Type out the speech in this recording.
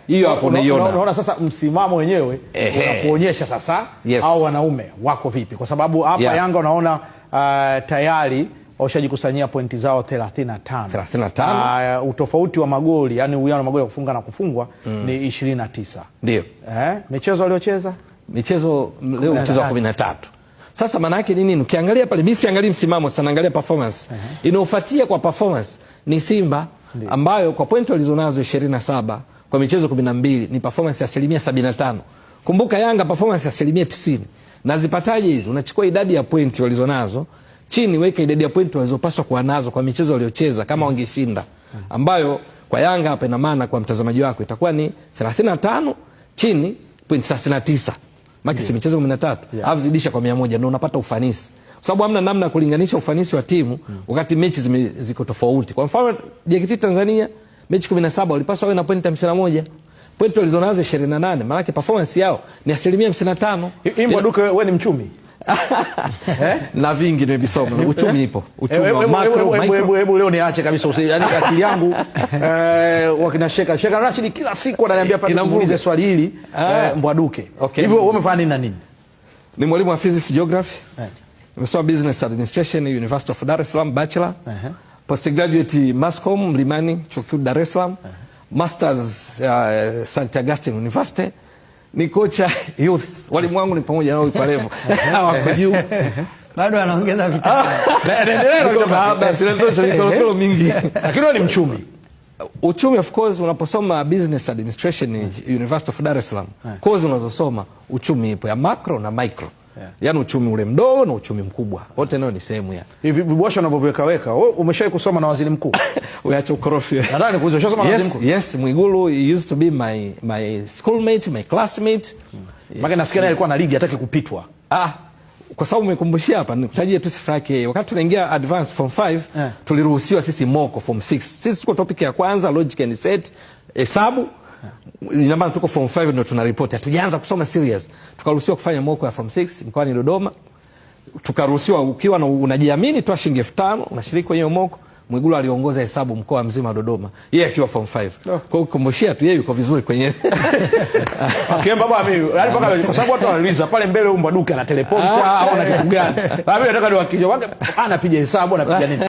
Hiyo hapo unaiona. Unaona sasa msimamo wenyewe unakuonyesha sasa au wanaume wako vipi, kwa sababu hapa Yanga unaona tayari washajikusanyia pointi zao 35. Utofauti wa magoli, yani uwiano wa magoli ya kufunga na kufungwa ni 29. Ndio. Michezo waliocheza? Leo mchezo wa 13. Sasa maana yake nini? Ukiangalia pale, mimi siangalia msimamo sana, naangalia performance. Inaofuatia kwa performance ni Simba ambayo kwa pointi walizonazo 27 kwa michezo 12 ni performance ya 75%. Kumbuka Yanga performance ya 90%. Na zipataje hizo? Unachukua idadi ya pointi walizonazo, chini weka idadi ya pointi walizopaswa kuwa nazo kwa michezo waliocheza kama wangeshinda. Ambayo kwa Yanga hapa ina maana kwa mtazamaji wako itakuwa ni 35 chini pointi 39. Maki michezo 13, alafu zidisha kwa 100 ndio unapata ufanisi. Kwa sababu hamna namna ya kulinganisha ufanisi wa timu wakati mechi ziko tofauti. Kwa mfano JKT Tanzania mechi 17 walipaswa wawe na pointi 51. Pointi walizonazo 28, maana yake performance yao ni 55%. Mbwaduke wewe ni mchumi. Na vingi nimevisoma. Uchumi ipo. Uchumi wa macro, micro. Hebu leo niache kabisa. Yaani akili yangu wakina Sheka Rashid kila siku ananiambia pale muulize swali hili Mbwaduke. Hivyo wewe umefanya nini na nini? Ni mwalimu wa physics geography. Nimesoma business administration University of Dar es Salaam bachelor. Postgraduate Mass Comm Mlimani Chuo Kikuu Dar es Salaam. Masters St. Augustine University. Ni kocha youth. Walimu wangu ni pamoja nao kwa level. Wako juu. Bado anaongeza vitabu. Basi ndio mingi. Lakini ni mchumi. Uchumi of course unaposoma business administration University of Dar es Salaam. Course unazosoma uchumi ipo ya macro na micro. Yaani uchumi ule mdogo na uchumi mkubwa. Wote nao ni sehemu ya. Hivi bwasha unavyoweka. Wewe umeshawahi kusoma na waziri mkuu? Uacha ukorofi. Nadhani kushasoma na waziri mkuu. Yes, Mwigulu used to be my schoolmate, my classmate. Maana nasikia naye alikuwa na ligi hataki kupitwa. Kwa sababu umekumbushia hapa nikutajie tu sifa yake. Wakati tunaingia advance form 5 tuliruhusiwa sisi moko form 6. Sisi tuko topic ya kwanza logic and set, hesabu. Ina maana tuko form 5 ndio tunaripoti. Hatujaanza kusoma serious. Tukaruhusiwa kufanya moko ya form 6 mkoani Dodoma. Tukaruhusiwa ukiwa na unajiamini toa shilingi 5000 unashiriki kwenye moko. Mwigulu aliongoza hesabu mkoa mzima Dodoma. Yeye akiwa form 5. Kwa hiyo kumbushia tu yeye yuko vizuri kwenye. Baba mimi, yani mpaka kwa sababu watu wanauliza pale mbele Mbwaduke ana teleprompter au ana kitu gani? Mimi nataka niwakije wake anapiga hesabu anapiga nini?